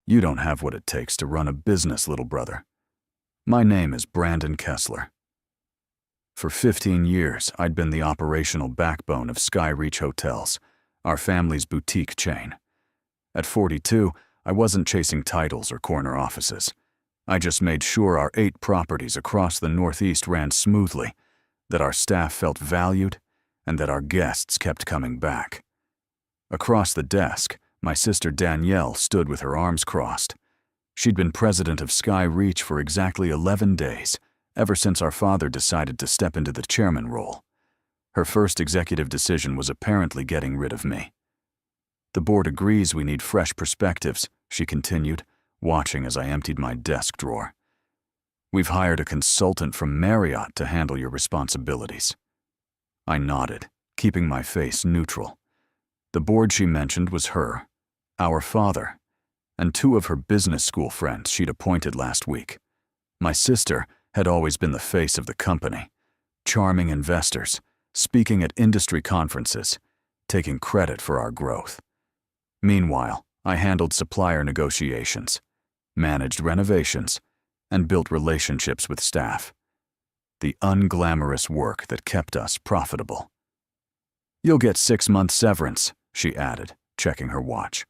You don't have what it takes to run a business, little brother. My name is Brandon Kesler. For 15 years, I'd been the operational backbone of Skyreach Hotels, our family's boutique chain. At 42, I wasn't chasing titles or corner offices. I just made sure our 8 properties across the Northeast ran smoothly, that our staff felt valued, and that our guests kept coming back. Across the desk, my sister Danielle stood with her arms crossed. She'd been president of Skyreach for exactly 11 days, ever since our father decided to step into the chairman role. Her first executive decision was apparently getting rid of me. The board agrees we need fresh perspectives, she continued, watching as I emptied my desk drawer. We've hired a consultant from Marriott to handle your responsibilities. I nodded, keeping my face neutral. The board she mentioned was her, our father, and 2 of her business school friends she'd appointed last week. My sister had always been the face of the company, charming investors, speaking at industry conferences, taking credit for our growth. Meanwhile, I handled supplier negotiations, managed renovations, and built relationships with staff. The unglamorous work that kept us profitable. You'll get 6-month severance, she added, checking her watch.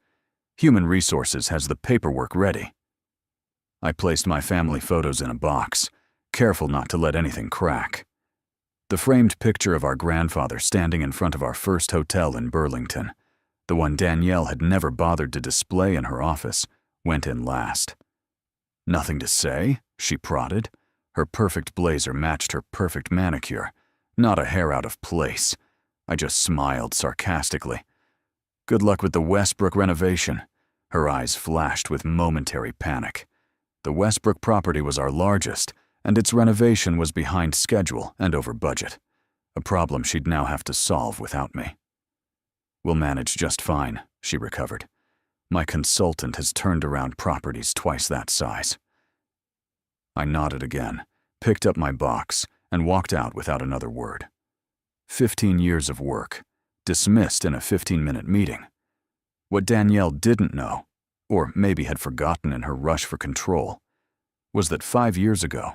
Human Resources has the paperwork ready. I placed my family photos in a box, careful not to let anything crack. The framed picture of our grandfather standing in front of our first hotel in Burlington, the one Danielle had never bothered to display in her office, went in last. Nothing to say? She prodded. Her perfect blazer matched her perfect manicure, not a hair out of place. I just smiled sarcastically. Good luck with the Westbrook renovation. Her eyes flashed with momentary panic. The Westbrook property was our largest, and its renovation was behind schedule and over budget, a problem she'd now have to solve without me. We'll manage just fine, she recovered. My consultant has turned around properties twice that size. I nodded again, picked up my box, and walked out without another word. 15 years of work, dismissed in a 15-minute meeting. What Danielle didn't know, or maybe had forgotten in her rush for control, was that 5 years ago,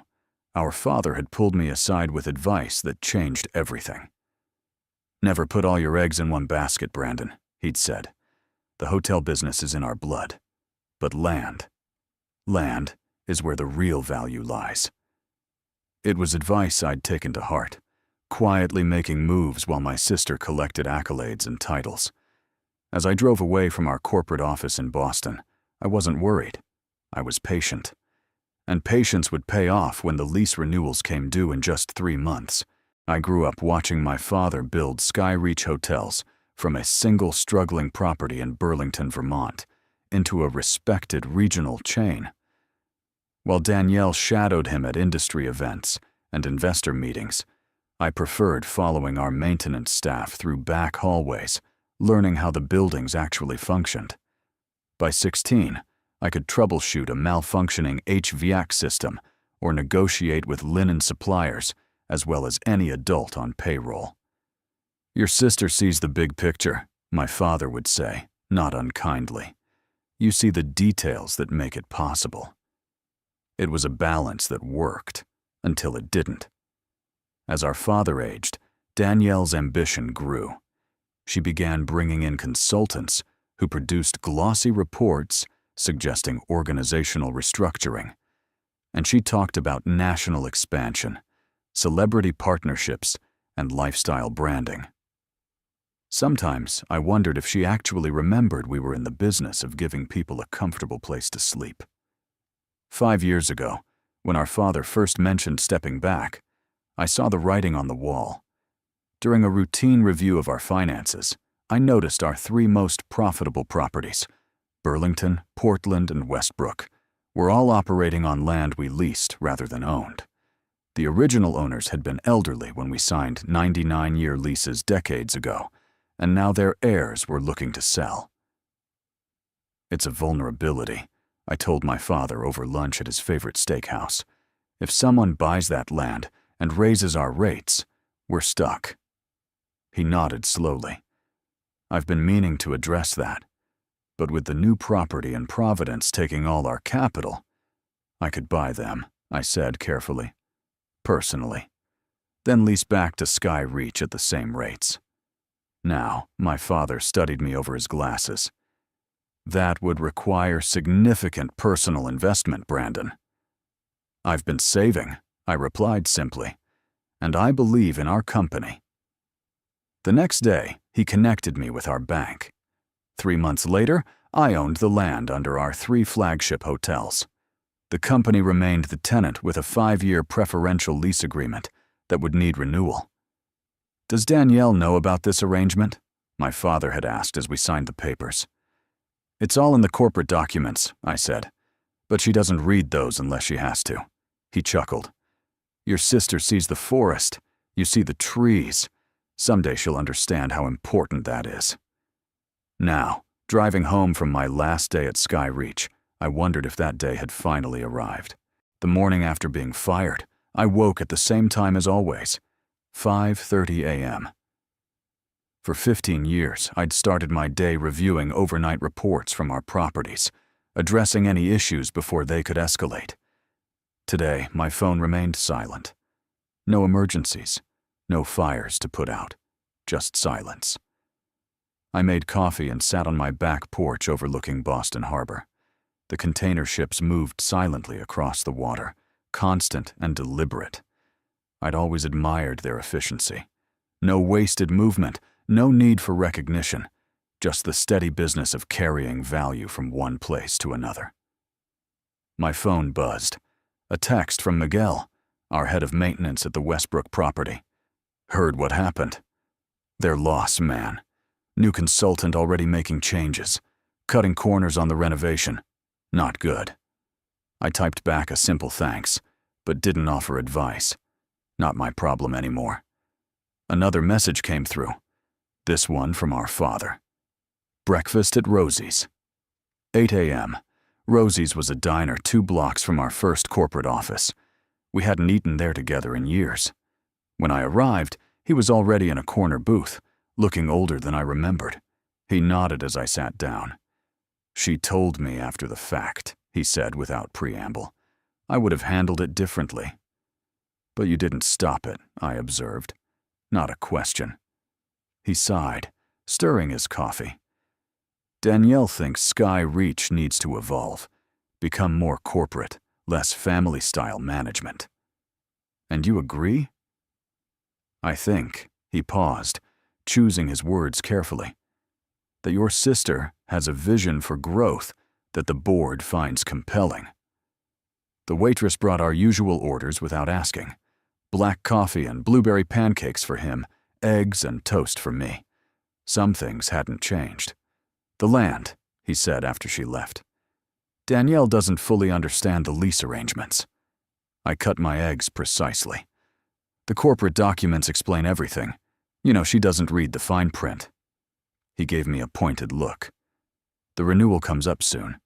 our father had pulled me aside with advice that changed everything. Never put all your eggs in one basket, Brandon, he'd said. The hotel business is in our blood. But land is where the real value lies. It was advice I'd taken to heart, quietly making moves while my sister collected accolades and titles. As I drove away from our corporate office in Boston, I wasn't worried. I was patient. And patience would pay off when the lease renewals came due in just 3 months. I grew up watching my father build Skyreach Hotels from a single struggling property in Burlington, Vermont, into a respected regional chain. While Danielle shadowed him at industry events and investor meetings, I preferred following our maintenance staff through back hallways, learning how the buildings actually functioned. By 16, I could troubleshoot a malfunctioning HVAC system or negotiate with linen suppliers as well as any adult on payroll. Your sister sees the big picture, my father would say, not unkindly. You see the details that make it possible. It was a balance that worked, until it didn't. As our father aged, Danielle's ambition grew. She began bringing in consultants who produced glossy reports suggesting organizational restructuring. And she talked about national expansion, celebrity partnerships, and lifestyle branding. Sometimes I wondered if she actually remembered we were in the business of giving people a comfortable place to sleep. 5 years ago, when our father first mentioned stepping back, I saw the writing on the wall. During a routine review of our finances, I noticed our 3 most profitable properties, Burlington, Portland, and Westbrook, were all operating on land we leased rather than owned. The original owners had been elderly when we signed 99-year leases decades ago, and now their heirs were looking to sell. It's a vulnerability, I told my father over lunch at his favorite steakhouse. If someone buys that land and raises our rates, we're stuck. He nodded slowly. I've been meaning to address that. But with the new property in Providence taking all our capital, I could buy them, I said carefully. Personally. Then lease back to Skyreach at the same rates. Now, my father studied me over his glasses. That would require significant personal investment, Brandon. I've been saving, I replied simply, and I believe in our company. The next day, he connected me with our bank. 3 months later, I owned the land under our 3 flagship hotels. The company remained the tenant with a 5-year preferential lease agreement that would need renewal. Does Danielle know about this arrangement? My father had asked as we signed the papers. It's all in the corporate documents, I said, but she doesn't read those unless she has to. He chuckled. Your sister sees the forest. You see the trees. Someday she'll understand how important that is. Now, driving home from my last day at Skyreach, I wondered if that day had finally arrived. The morning after being fired, I woke at the same time as always, 5:30 a.m. For 15 years, I'd started my day reviewing overnight reports from our properties, addressing any issues before they could escalate. Today, my phone remained silent. No emergencies, no fires to put out, just silence. I made coffee and sat on my back porch overlooking Boston Harbor. The container ships moved silently across the water, constant and deliberate. I'd always admired their efficiency. No wasted movement, no need for recognition, just the steady business of carrying value from one place to another. My phone buzzed. A text from Miguel, our head of maintenance at the Westbrook property. Heard what happened. Their loss, man. New consultant already making changes, cutting corners on the renovation. Not good. I typed back a simple thanks, but didn't offer advice. Not my problem anymore. Another message came through. This one from our father. Breakfast at Rosie's. 8 a.m. Rosie's was a diner 2 blocks from our first corporate office. We hadn't eaten there together in years. When I arrived, he was already in a corner booth, looking older than I remembered. He nodded as I sat down. She told me after the fact, he said without preamble. I would have handled it differently. But you didn't stop it, I observed. Not a question. He sighed, stirring his coffee. Danielle thinks Skyreach needs to evolve, become more corporate, less family-style management. And you agree? I think, he paused, choosing his words carefully, that your sister has a vision for growth that the board finds compelling. The waitress brought our usual orders without asking. Black coffee and blueberry pancakes for him, eggs and toast for me. Some things hadn't changed. The land, he said after she left. Danielle doesn't fully understand the lease arrangements. I cut my eggs precisely. The corporate documents explain everything. You know, she doesn't read the fine print. He gave me a pointed look. The renewal comes up soon.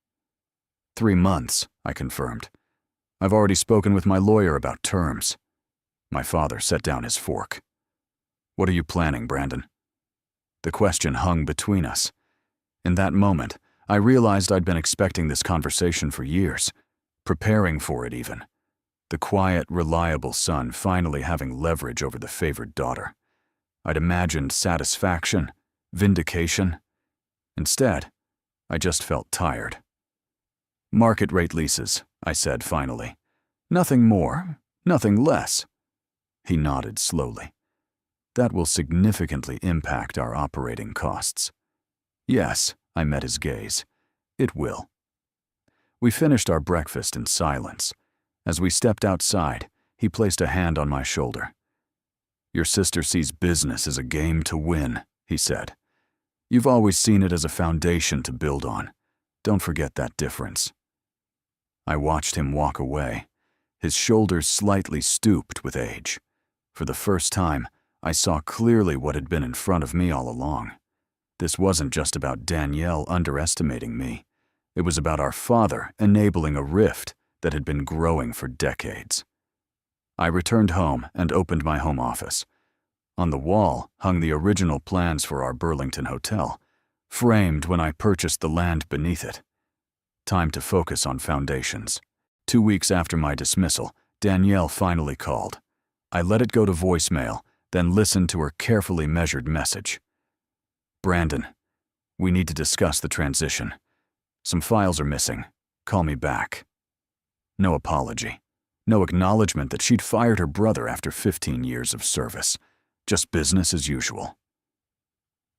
3 months, I confirmed. I've already spoken with my lawyer about terms. My father set down his fork. What are you planning, Brandon? The question hung between us. In that moment, I realized I'd been expecting this conversation for years, preparing for it even. The quiet, reliable son finally having leverage over the favored daughter. I'd imagined satisfaction, vindication. Instead, I just felt tired. Market rate leases, I said finally. Nothing more, nothing less. He nodded slowly. That will significantly impact our operating costs. Yes, I met his gaze. It will. We finished our breakfast in silence. As we stepped outside, he placed a hand on my shoulder. Your sister sees business as a game to win, he said. You've always seen it as a foundation to build on. Don't forget that difference. I watched him walk away, his shoulders slightly stooped with age. For the first time, I saw clearly what had been in front of me all along. This wasn't just about Danielle underestimating me. It was about our father enabling a rift that had been growing for decades. I returned home and opened my home office. On the wall hung the original plans for our Burlington hotel, framed when I purchased the land beneath it. Time to focus on foundations. 2 weeks after my dismissal, Danielle finally called. I let it go to voicemail, then listened to her carefully measured message. "Brandon, we need to discuss the transition. Some files are missing. Call me back." No apology. No acknowledgement that she'd fired her brother after 15 years of service. Just business as usual.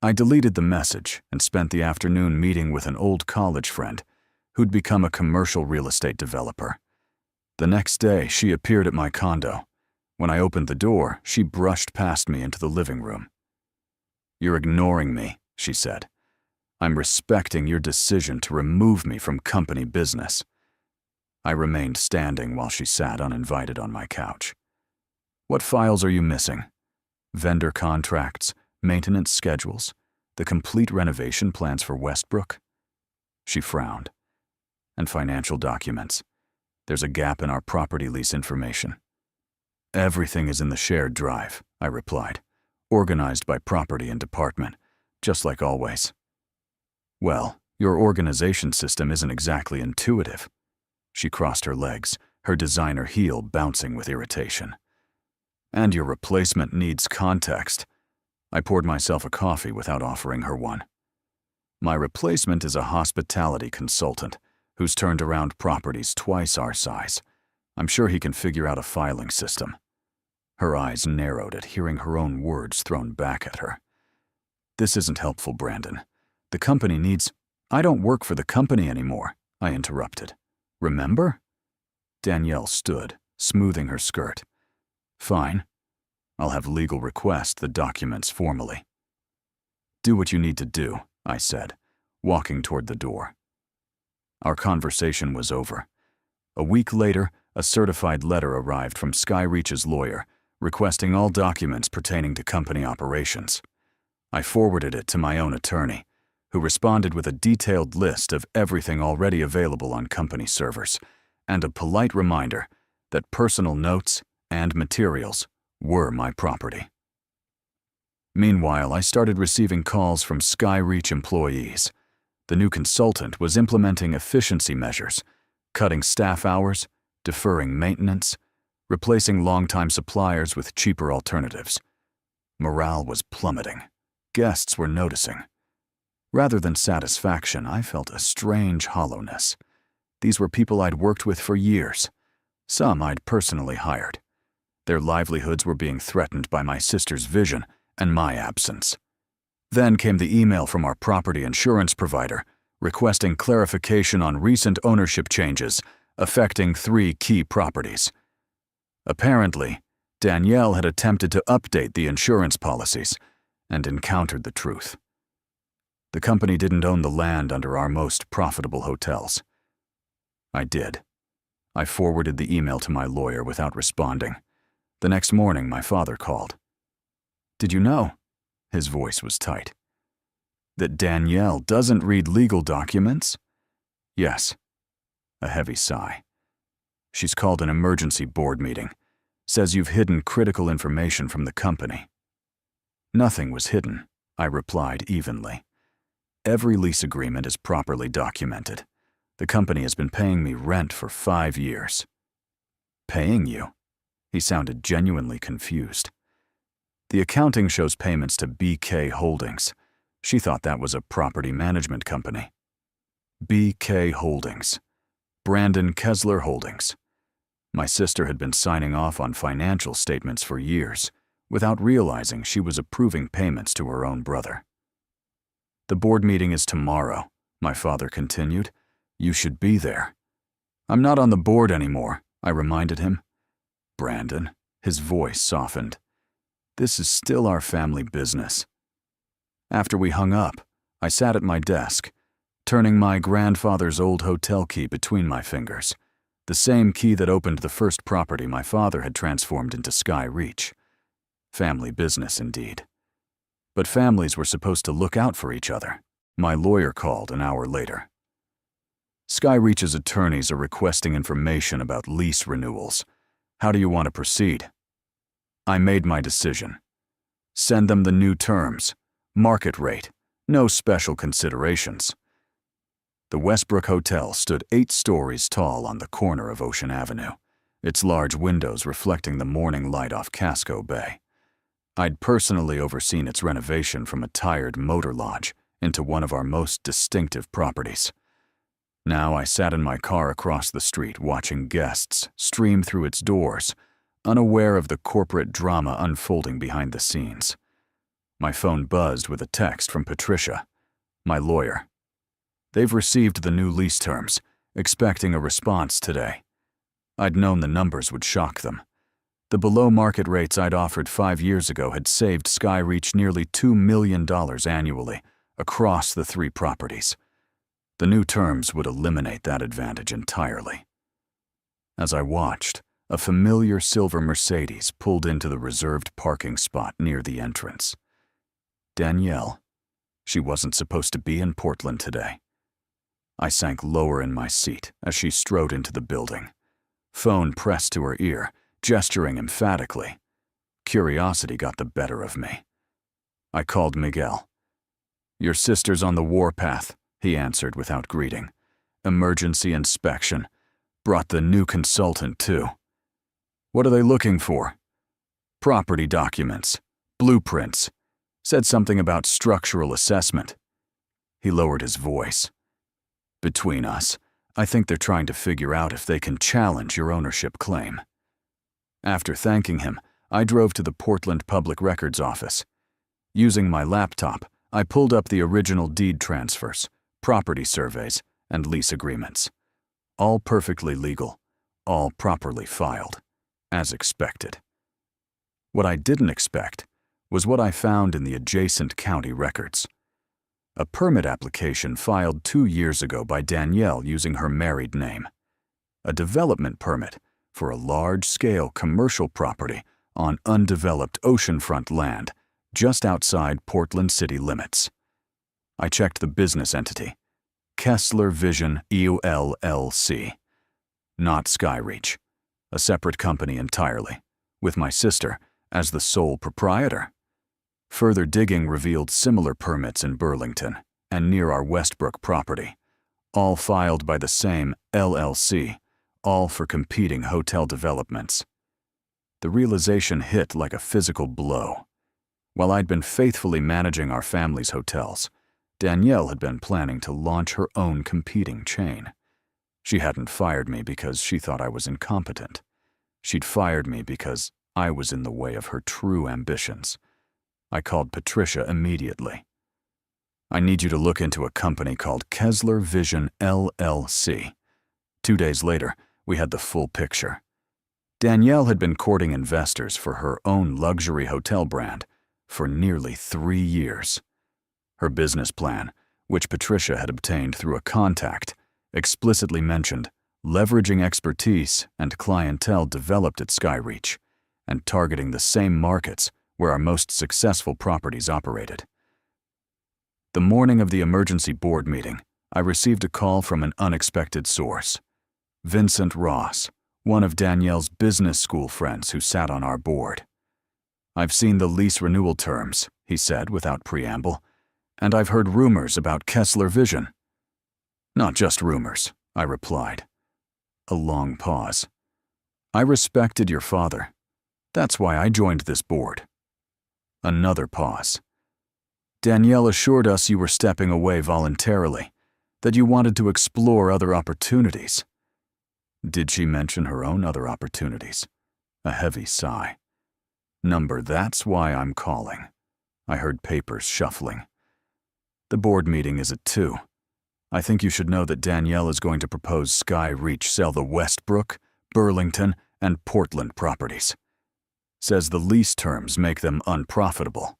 I deleted the message and spent the afternoon meeting with an old college friend who'd become a commercial real estate developer. The next day, she appeared at my condo. When I opened the door, she brushed past me into the living room. "You're ignoring me," she said. "I'm respecting your decision to remove me from company business." I remained standing while she sat uninvited on my couch. "What files are you missing? Vendor contracts, maintenance schedules, the complete renovation plans for Westbrook?" She frowned. "And financial documents. There's a gap in our property lease information." "Everything is in the shared drive," I replied, "organized by property and department, just like always." "Well, your organization system isn't exactly intuitive." She crossed her legs, her designer heel bouncing with irritation. "And your replacement needs context." I poured myself a coffee without offering her one. "My replacement is a hospitality consultant who's turned around properties twice our size. I'm sure he can figure out a filing system." Her eyes narrowed at hearing her own words thrown back at her. "This isn't helpful, Brandon. The company needs—" "I don't work for the company anymore," I interrupted. "Remember?" Danielle stood, smoothing her skirt. "Fine. I'll have legal request the documents formally." "Do what you need to do," I said, walking toward the door. Our conversation was over. A week later, a certified letter arrived from Skyreach's lawyer, requesting all documents pertaining to company operations. I forwarded it to my own attorney, who responded with a detailed list of everything already available on company servers, and a polite reminder that personal notes and materials were my property. Meanwhile, I started receiving calls from Skyreach employees. The new consultant was implementing efficiency measures, cutting staff hours, deferring maintenance, replacing longtime suppliers with cheaper alternatives. Morale was plummeting. Guests were noticing. Rather than satisfaction, I felt a strange hollowness. These were people I'd worked with for years. Some I'd personally hired. Their livelihoods were being threatened by my sister's vision and my absence. Then came the email from our property insurance provider requesting clarification on recent ownership changes affecting 3 key properties. Apparently, Danielle had attempted to update the insurance policies and encountered the truth. The company didn't own the land under our most profitable hotels. I did. I forwarded the email to my lawyer without responding. The next morning, my father called. "Did you know?" His voice was tight. "That Danielle doesn't read legal documents?" "Yes." A heavy sigh. "She's called an emergency board meeting. Says you've hidden critical information from the company." "Nothing was hidden," I replied evenly. "Every lease agreement is properly documented. The company has been paying me rent for 5 years." "Paying you?" He sounded genuinely confused. "The accounting shows payments to BK Holdings. She thought that was a property management company." BK Holdings. Brandon Kesler Holdings. My sister had been signing off on financial statements for years, without realizing she was approving payments to her own brother. "The board meeting is tomorrow," my father continued. "You should be there." "I'm not on the board anymore," I reminded him. "Brandon," his voice softened. "This is still our family business." After we hung up, I sat at my desk, turning my grandfather's old hotel key between my fingers, the same key that opened the first property my father had transformed into Skyreach. Family business indeed. But families were supposed to look out for each other. My lawyer called an hour later. "Skyreach's attorneys are requesting information about lease renewals. How do you want to proceed?" I made my decision. Send them the new terms, market rate, No special considerations. The Westbrook Hotel stood 8 stories tall on the corner of Ocean Avenue, its large windows reflecting the morning light off Casco Bay. I'd personally overseen its renovation from a tired motor lodge into one of our most distinctive properties. Now I sat in my car across the street watching guests stream through its doors, unaware of the corporate drama unfolding behind the scenes. My phone buzzed with a text from Patricia, my lawyer. They've received the new lease terms, expecting a response today. I'd known the numbers would shock them. The below-market rates I'd offered 5 years ago had saved Skyreach nearly $2 million annually across the 3 properties. The new terms would eliminate that advantage entirely. As I watched, a familiar silver Mercedes pulled into the reserved parking spot near the entrance. Danielle. She wasn't supposed to be in Portland today. I sank lower in my seat as she strode into the building. Phone pressed to her ear, gesturing emphatically. Curiosity got the better of me. I called Miguel. "Your sister's on the warpath," he answered without greeting. "Emergency inspection. Brought the new consultant, too." "What are they looking for?" "Property documents. Blueprints. Said something about structural assessment." He lowered his voice. "Between us, I think they're trying to figure out if they can challenge your ownership claim." After thanking him, I drove to the Portland Public Records Office. Using my laptop, I pulled up the original deed transfers, property surveys, and lease agreements. All perfectly legal, all properly filed, as expected. What I didn't expect was what I found in the adjacent county records. A permit application filed 2 years ago by Danielle using her married name. A development permit for a large-scale commercial property on undeveloped oceanfront land just outside Portland city limits. I checked the business entity, Kesler Vision LLC. Not Skyreach, a separate company entirely, with my sister as the sole proprietor. Further digging revealed similar permits in Burlington and near our Westbrook property, all filed by the same LLC, all for competing hotel developments. The realization hit like a physical blow. While I'd been faithfully managing our family's hotels, Danielle had been planning to launch her own competing chain. She hadn't fired me because she thought I was incompetent. She'd fired me because I was in the way of her true ambitions. I called Patricia immediately. "I need you to look into a company called Kesler Vision LLC." 2 days later, we had the full picture. Danielle had been courting investors for her own luxury hotel brand for nearly 3 years. Her business plan, which Patricia had obtained through a contact, explicitly mentioned leveraging expertise and clientele developed at Skyreach and targeting the same markets where our most successful properties operated. The morning of the emergency board meeting, I received a call from an unexpected source. Vincent Ross, one of Danielle's business school friends who sat on our board. "I've seen the lease renewal terms," he said without preamble, "and I've heard rumors about Kesler Vision." "Not just rumors," I replied. A long pause. "I respected your father. That's why I joined this board." Another pause. "Danielle assured us you were stepping away voluntarily, that you wanted to explore other opportunities." Did she mention her own other opportunities? A heavy sigh. "Number, that's why I'm calling." I heard papers shuffling. "The board meeting is at 2. I think you should know that Danielle is going to propose Skyreach sell the Westbrook, Burlington, and Portland properties. Says the lease terms make them unprofitable.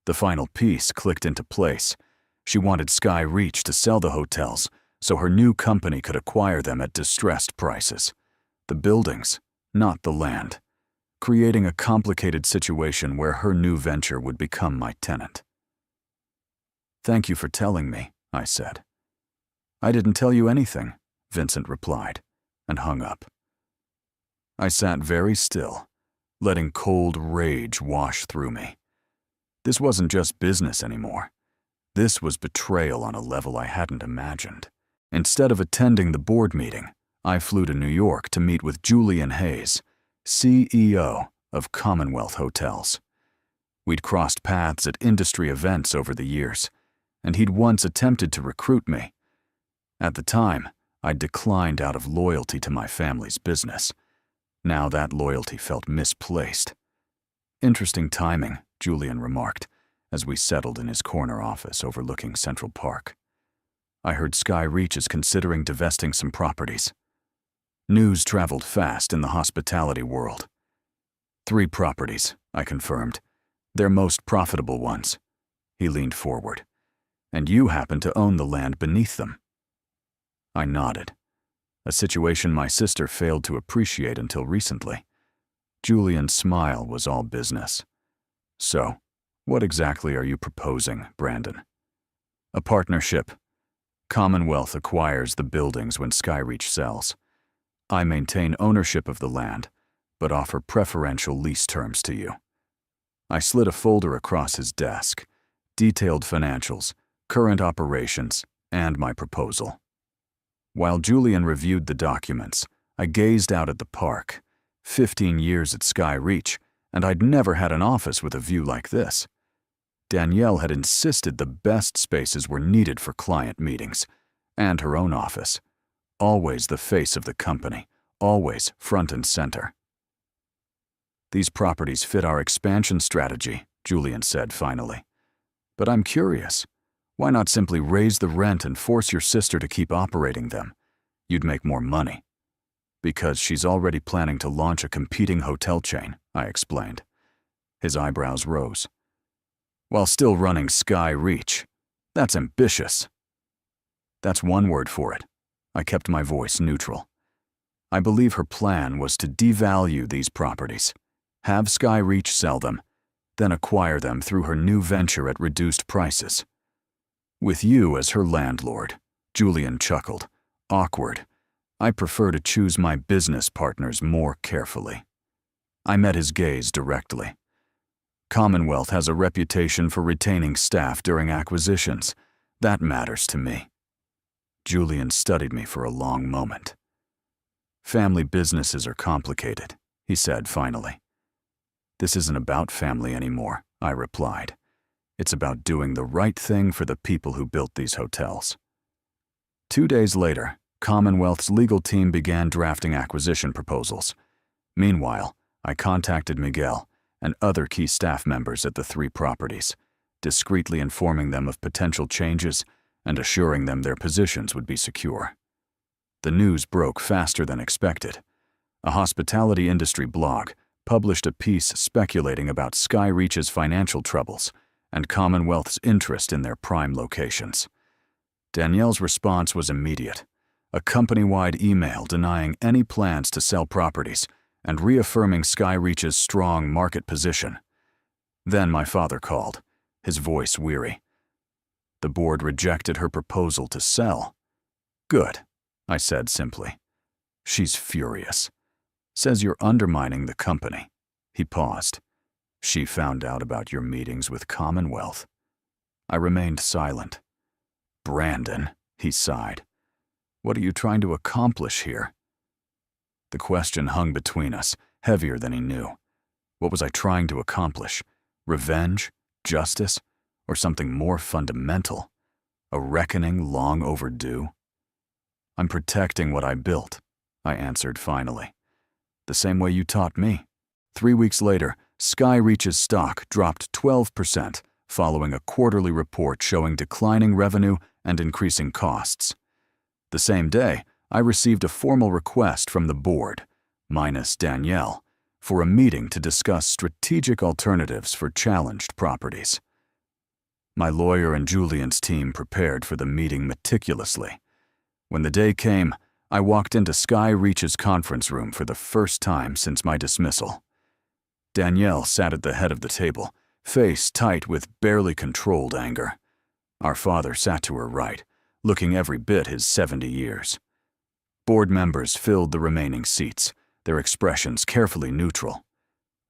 The final piece clicked into place. She wanted Skyreach to sell the hotels so her new company could acquire them at distressed prices. The buildings, not the land, creating a complicated situation where her new venture would become my tenant. "Thank you for telling me," I said. "I didn't tell you anything," Vincent replied, and hung up. I sat very still, letting cold rage wash through me. This wasn't just business anymore. This was betrayal on a level I hadn't imagined. Instead of attending the board meeting, I flew to New York to meet with Julian Hayes, CEO of Commonwealth Hotels. We'd crossed paths at industry events over the years, and he'd once attempted to recruit me. At the time, I declined out of loyalty to my family's business. Now that loyalty felt misplaced. Interesting timing, Julian remarked, as we settled in his corner office overlooking Central Park. I heard Skyreach is considering divesting some properties. News traveled fast in the hospitality world. 3 properties, I confirmed. Their most profitable ones. He leaned forward. And you happen to own the land beneath them. I nodded, a situation my sister failed to appreciate until recently. Julian's smile was all business. So, what exactly are you proposing, Brandon? A partnership. Commonwealth acquires the buildings when Skyreach sells. I maintain ownership of the land, but offer preferential lease terms to you. I slid a folder across his desk, detailed financials, current operations, and my proposal. While Julian reviewed the documents, I gazed out at the park. 15 years at Skyreach, and I'd never had an office with a view like this. Danielle had insisted the best spaces were needed for client meetings, and her own office. Always the face of the company, always front and center. These properties fit our expansion strategy, Julian said finally. But I'm curious. Why not simply raise the rent and force your sister to keep operating them? You'd make more money. Because she's already planning to launch a competing hotel chain, I explained. His eyebrows rose. While still running Skyreach, that's ambitious. That's one word for it. I kept my voice neutral. I believe her plan was to devalue these properties, have Skyreach sell them, then acquire them through her new venture at reduced prices. With you as her landlord, Julian chuckled. Awkward. I prefer to choose my business partners more carefully. I met his gaze directly. Commonwealth has a reputation for retaining staff during acquisitions. That matters to me. Julian studied me for a long moment. Family businesses are complicated, he said finally. This isn't about family anymore, I replied. It's about doing the right thing for the people who built these hotels. 2 days later, Commonwealth's legal team began drafting acquisition proposals. Meanwhile, I contacted Miguel and other key staff members at the 3 properties, discreetly informing them of potential changes and assuring them their positions would be secure. The news broke faster than expected. A hospitality industry blog published a piece speculating about Skyreach's financial troubles and Commonwealth's interest in their prime locations. Danielle's response was immediate, a company-wide email denying any plans to sell properties and reaffirming Skyreach's strong market position. Then my father called, his voice weary. The board rejected her proposal to sell. Good, I said simply. She's furious. Says you're undermining the company. He paused. She found out about your meetings with Commonwealth. I remained silent. Brandon, he sighed. What are you trying to accomplish here? The question hung between us, heavier than he knew. What was I trying to accomplish? Revenge? Justice? Or something more fundamental? A reckoning long overdue? I'm protecting what I built, I answered finally. The same way you taught me. 3 weeks later, Skyreach's stock dropped 12% following a quarterly report showing declining revenue and increasing costs. The same day, I received a formal request from the board, minus Danielle, for a meeting to discuss strategic alternatives for challenged properties. My lawyer and Julian's team prepared for the meeting meticulously. When the day came, I walked into Skyreach's conference room for the first time since my dismissal. Danielle sat at the head of the table, face tight with barely controlled anger. Our father sat to her right, looking every bit his 70 years. Board members filled the remaining seats, their expressions carefully neutral.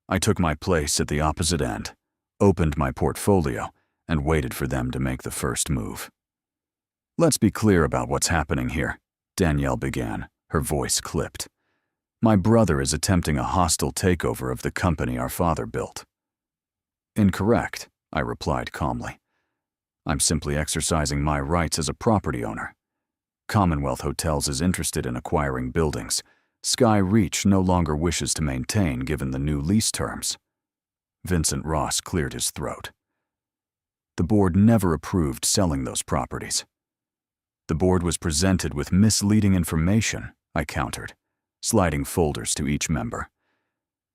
I took my place at the opposite end, opened my portfolio, and waited for them to make the first move. "Let's be clear about what's happening here," Danielle began, her voice clipped. "My brother is attempting a hostile takeover of the company our father built." "Incorrect," I replied calmly. "I'm simply exercising my rights as a property owner. Commonwealth Hotels is interested in acquiring buildings Skyreach no longer wishes to maintain given the new lease terms." Vincent Ross cleared his throat. "The board never approved selling those properties." "The board was presented with misleading information," I countered, sliding folders to each member.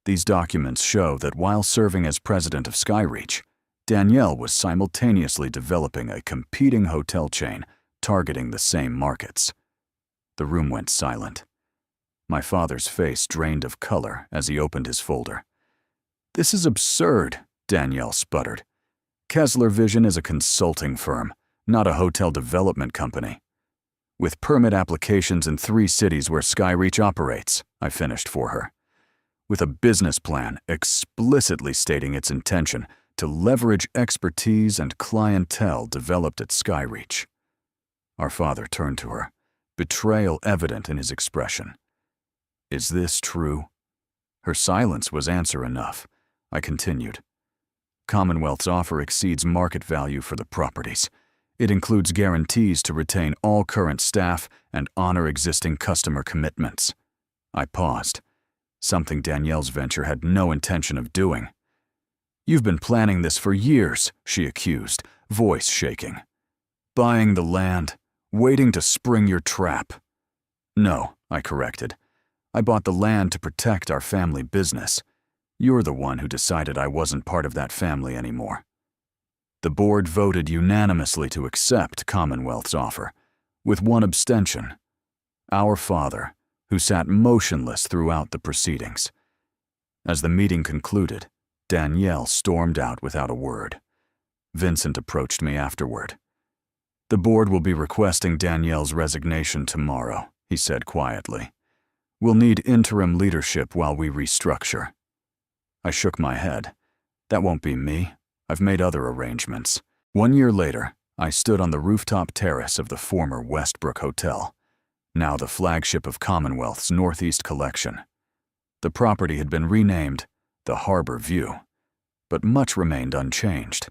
"These documents show that while serving as president of Skyreach, Danielle was simultaneously developing a competing hotel chain targeting the same markets." The room went silent. My father's face drained of color as he opened his folder. "This is absurd," Danielle sputtered. "Kesler Vision is a consulting firm, not a hotel development company. With permit applications in 3 cities where Skyreach operates," I finished for her. "With a business plan explicitly stating its intention to leverage expertise and clientele developed at Skyreach." Our father turned to her, betrayal evident in his expression. "Is this true?" Her silence was answer enough. I continued. "Commonwealth's offer exceeds market value for the properties. It includes guarantees to retain all current staff and honor existing customer commitments." I paused, something Danielle's venture had no intention of doing. "You've been planning this for years," she accused, voice shaking. "Buying the land, waiting to spring your trap." "No," I corrected. "I bought the land to protect our family business. You're the one who decided I wasn't part of that family anymore." The board voted unanimously to accept Commonwealth's offer, with one abstention: our father, who sat motionless throughout the proceedings. As the meeting concluded, Danielle stormed out without a word. Vincent approached me afterward. "The board will be requesting Danielle's resignation tomorrow," he said quietly. "We'll need interim leadership while we restructure." I shook my head. "That won't be me. I've made other arrangements." 1 year later, I stood on the rooftop terrace of the former Westbrook Hotel, now the flagship of Commonwealth's Northeast Collection. The property had been renamed the Harbor View, but much remained unchanged.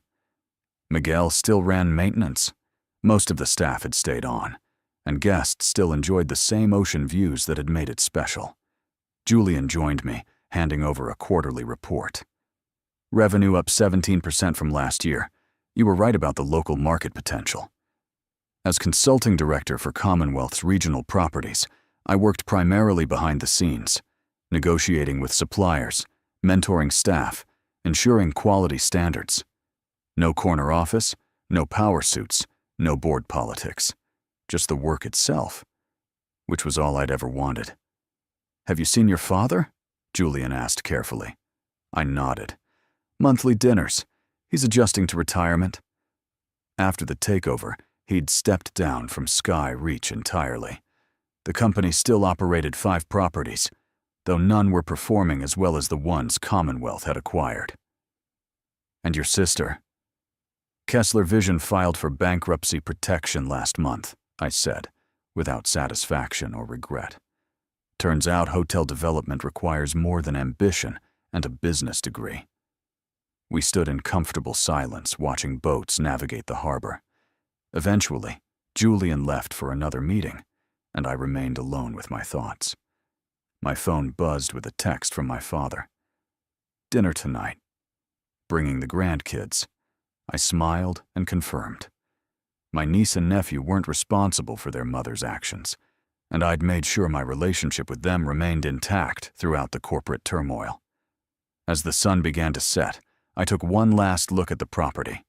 Miguel still ran maintenance. Most of the staff had stayed on, and guests still enjoyed the same ocean views that had made it special. Julian joined me, handing over a quarterly report. "Revenue up 17% from last year. You were right about the local market potential." As consulting director for Commonwealth's regional properties, I worked primarily behind the scenes, negotiating with suppliers, mentoring staff, ensuring quality standards. No corner office, no power suits, no board politics. Just the work itself, which was all I'd ever wanted. "Have you seen your father?" Julian asked carefully. I nodded. "Monthly dinners. He's adjusting to retirement." After the takeover, he'd stepped down from Skyreach entirely. The company still operated 5 properties, though none were performing as well as the ones Commonwealth had acquired. "And your sister?" "Kesler Vision filed for bankruptcy protection last month," I said, without satisfaction or regret. "Turns out hotel development requires more than ambition and a business degree." We stood in comfortable silence, watching boats navigate the harbor. Eventually, Julian left for another meeting, and I remained alone with my thoughts. My phone buzzed with a text from my father. "Dinner tonight. Bringing the grandkids." I smiled and confirmed. My niece and nephew weren't responsible for their mother's actions, and I'd made sure my relationship with them remained intact throughout the corporate turmoil. As the sun began to set, I took one last look at the property.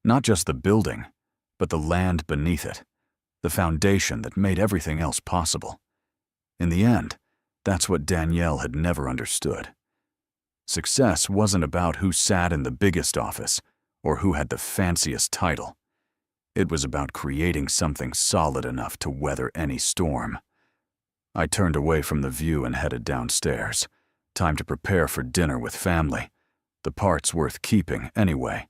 Not just the building, but the land beneath it, the foundation that made everything else possible. In the end, that's what Danielle had never understood. Success wasn't about who sat in the biggest office or who had the fanciest title. It was about creating something solid enough to weather any storm. I turned away from the view and headed downstairs. Time to prepare for dinner with family. The parts worth keeping, anyway,